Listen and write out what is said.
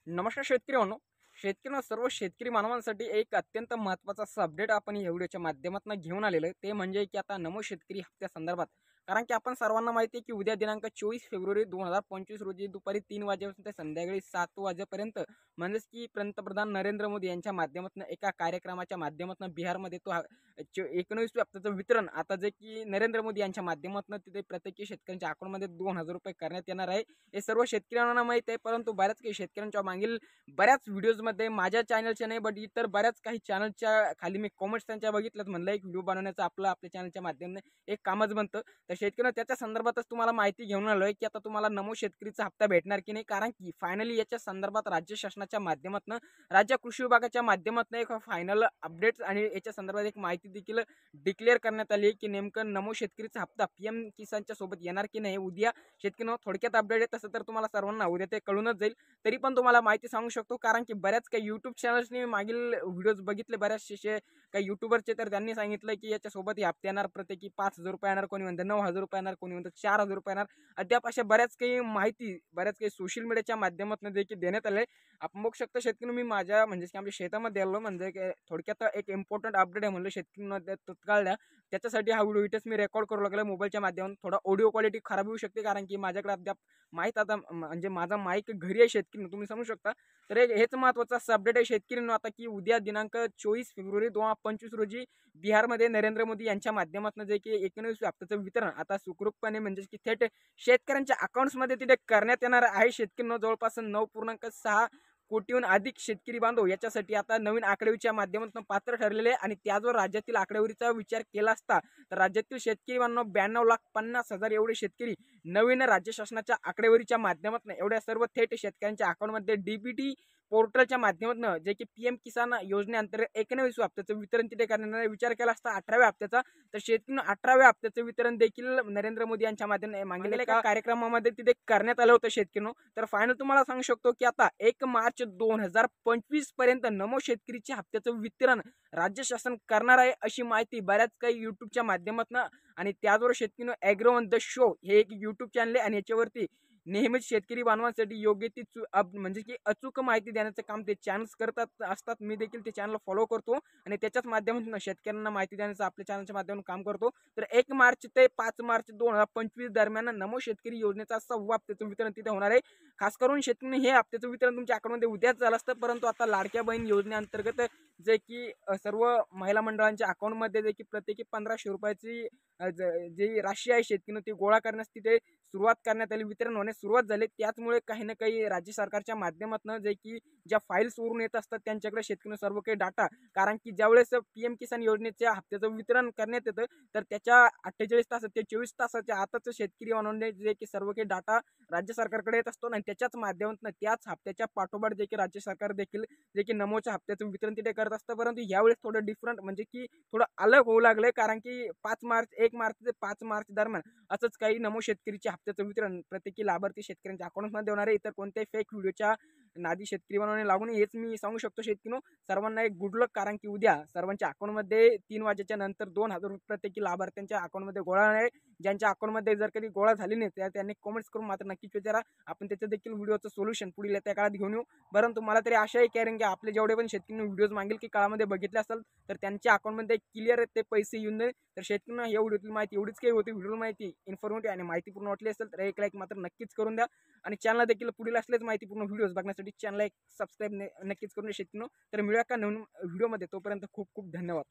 नमस्कार शेतकरी सर्व शेतकरी मानवांसाठी एक अत्यंत महत्त्वाचा असा अपडेट आपण या व्हिडिओच्या माध्यमातून घेऊन आलेलो आहे। ते म्हणजे की आता नमो शेतकरी हप्त्या संदर्भात, कारण की आपण सर्वांना माहिती आहे की उद्या दिनांक 24 फेब्रुवारी 2025 रोजी दुपारी 3 वाजेपासून ते संध्याकाळी 7 वाजेपर्यंत म्हणजेच की पंतप्रधान नरेंद्र मोदी यांच्या माध्यमातून एका कार्यक्रमाच्या माध्यमातून बिहारमध्ये तो 19 हप्त्याचं वितरण आता जे की नरेंद्र मोदी यांच्या माध्यमातून तिथे प्रत्येक शेतकऱ्यांच्या अकाउंटमध्ये 2000 रुपये करण्यात येणार आहे। हे सर्व शेतकऱ्यांना माहित आहे, परंतु बऱ्याच काही शेतकऱ्यांच्या मागील बऱ्याच व्हिडिओजमध्ये माझ्या चॅनलच्या नाही बट इतर बऱ्याच काही चॅनलच्या खाली मी कॉमेंट्स त्यांच्या बघितल्यात, म्हणलं एक व्हिडिओ बनवण्याचं आपल्या चॅनलच्या माध्यमाने एक कामच बनतं। तर शेतकऱ्यांना त्याच्या संदर्भातच तुम्हाला माहिती घेऊन आलोय की आता तुम्हाला नमो शेतकरीचा हप्ता भेटणार की नाही, कारण की फायनली याच्या संदर्भात राज्य शासनाच्या माध्यमातून राज्य कृषी विभागाच्या माध्यमातून एक फायनल अपडेट्स आणि याच्या संदर्भात एक माहिती देखील डिक्लेअर करण्यात आली की नेमकं नमो शेतकरीचा हप्ता पीएम किसानच्या सोबत येणार की नाही। उद्या शेतकऱ्यांना थोडक्यात अपडेट आहे, तसं तर तुम्हाला सर्वांना उद्या ते कळूनच जाईल। तरी पण तुम्हाला माहिती सांगू शकतो, कारण की बऱ्याच काही यूट्यूब चॅनल्सनी मागील व्हिडिओज बघितले बऱ्याचशे काही यूट्यूबरचे, तर त्यांनी सांगितलं की याच्यासोबत हे हप्ते येणार प्रत्येकी 5000 रुपये येणार, कोणी म्हणतं 9000 रुपये येणार, कोणी म्हणतं 4000 रुपये येणार। अद्याप अशा बऱ्याच काही माहिती बऱ्याच काही सोशल मीडियाच्या माध्यमातून देखील देण्यात आले। आपण बघू शकता शेतकरी, मी माझ्या म्हणजे की आमच्या शेतामध्ये आलो, म्हणजे थोडक्यात एक इम्पॉर्टंट अपडेट आहे म्हणलं शेतकऱ्यांना तत्काळ द्या, त्याच्यासाठी हा व्हिडिओ इथेच मी रेकॉर्ड करू लागला मोबाईलच्या माध्यमातून। थोडा ऑडिओ क्वालिटी खराब होऊ शकते, कारण की माझ्याकडे अद्याप माहीत आता म्हणजे माझा माईक घरी आहे शेतकरी, तुम्ही समजू शकता। तर हेच महत्त्वाचं असं अपडेट आहे शेतकऱ्यांना आता की उद्या दिनांक 24 फेब्रुवारी 2025 रोजी बिहारमध्ये नरेंद्र मोदी यांच्या माध्यमातून जे की 19 हप्त्याचं वितरण आता सुखरूपपणे म्हणजे की थेट शेतकऱ्यांच्या अकाउंट्समध्ये तिथे करण्यात येणार आहे। शेतकऱ्यांना जवळपास 9.6 कोटीहून अधिक शेतकरी बांधव याच्यासाठी आता नवीन आकडेवारीच्या माध्यमातून पात्र ठरलेले आणि त्याचवर राज्यातील आकडेवारीचा विचार केला असता तर राज्यातील शेतकरी बांधव 92,50,000 एवढे शेतकरी नवीन राज्य शासनाच्या आकडेवारीच्या माध्यमातून एवढ्या सर्व थेट शेतकऱ्यांच्या अकाउंटमध्ये डीबीटी पोर्टलच्या माध्यमातून जे की पीएम किसान योजनेअंतर्गत 19 हप्त्याचं वितरण तिथे करण्याचा विचार केला असता 18व्या हप्त्याचा, तर शेतकऱ्यांना 18व्या हप्त्याचं वितरण देखील नरेंद्र मोदी यांच्या माध्यमातून मागील एका कार्यक्रमामध्ये तिथे करण्यात आलं होतं शेतकऱ्यांनो। तर फायनल तुम्हाला सांगू शकतो की आता 1 मार्च 2025 पर्यंत नमो शेतकरीच्या हप्त्याचं वितरण राज्य शासन करणार आहे, अशी माहिती बऱ्याच काही युट्यूबच्या माध्यमातून आणि त्याचबरोबर शेतकरी ॲग्रो ऑन द शो हे एक युट्यूब चॅनल आहे आणि याच्यावरती नेहमीच शेतकरी बांधवांसाठी योग्य ती म्हणजे की अचूक माहिती देण्याचं काम ते चॅनल्स करतात असतात। मी देखील ते चॅनल फॉलो करतो आणि त्याच्याच माध्यमातून शेतकऱ्यांना माहिती देण्याचं आपल्या चॅनलच्या माध्यमातून काम करतो। तर 1 मार्च ते 5 मार्च 2025 दरम्यान नमो शेतकरी योजनेचा 6वा हप्त्याचं वितरण तिथे होणार आहे। खास करून शेतकरी हे हप्त्याचं वितरण तुमच्या अकाउंटमध्ये उद्याच झालं असतं, परंतु आता लाडक्या बहीण योजनेअंतर्गत जे की सर्व महिला मंडळांच्या अकाउंटमध्ये जे की प्रत्येकी 1500 रुपयाची जी राशी आहे शेतकऱ्यांना ती गोळा करण्यास तिथे सुरुवात करण्यात आली, वितरण होण्यास सुरुवात झाली। त्याचमुळे काही ना काही राज्य सरकारच्या माध्यमातून जे की ज्या फाईल्स वरून येत असतात त्यांच्याकडे शेतकऱ्यांना सर्व काही डाटा, कारण की ज्यावेळेस पीएम किसान योजनेच्या हप्त्याचं वितरण करण्यात येतं तर त्याच्या 48 तास ते 24 तासाच्या आताच शेतकरी बनवणे जे की सर्व काही डाटा राज्य सरकारकडे येत असतो आणि त्याच्याच माध्यमातून त्याच हप्त्याच्या पाठोपाठ जे की राज्य सरकार देखील जे की नमोच्या हप्त्याचं वितरण तिथे करत असतं। परंतु यावेळेस थोडं डिफरंट म्हणजे की थोडं अलग होऊ लागलंय, कारण की 1 मार्च ते 5 मार्च दरम्यान असंच काही नमो शेतकरीच्या हप्त्याचं वितरण प्रत्येकी लाभार्थी शेतकऱ्यांच्या अकाउंटमध्ये होणार आहे। इतर कोणत्याही फेक व्हिडिओच्या नादी शेतकरी बनवणे लागू नये हेच मी सांगू शकतो शेतकरी सर्वांना एक गुड लक, कारण की उद्या सर्वांच्या अकाउंटमध्ये 3 वाजेच्या नंतर 2000 रुपये प्रत्येकी लाभार्थ्यांच्या अकाउंटमध्ये गोळा होणार आहे। ज्यांच्या अकाउंटमध्ये जर कधी गोळा झाली नाही तर त्यांनी कमेंट्स करून मात्र नक्कीच विचारा, आपण त्याचं देखील व्हिडिओचं सोल्युशन पुढील त्या काळात घेऊन येऊ। परंतु मला तरी आशा आहे कारण की आपले जेवढे पण शेतकरी व्हिडिओज मागील की काळामध्ये बघितले असेल तर त्यांच्या अकाउंटमध्ये क्लिअर ते पैसे येऊन जाईल। तर शेतकऱ्यांना या व्हिडिओतील माहिती एवढीच काही होती, व्हिडिओ माहिती इन्फॉर्मेटिव्ह आणि माहितीपूर्ण वाटली असेल तर एक लाईक मात्र नक्कीच करून द्या आणि चॅनलला देखील पुढील असलेच माहितीपूर्ण व्हिडिओज बघण्यासाठी चॅनलला एक सबस्क्राईब नक्कीच करून शेतकऱ्यांनो। तर मिळूया का नवीन व्हिडिओमध्ये, तोपर्यंत खूप खूप धन्यवाद।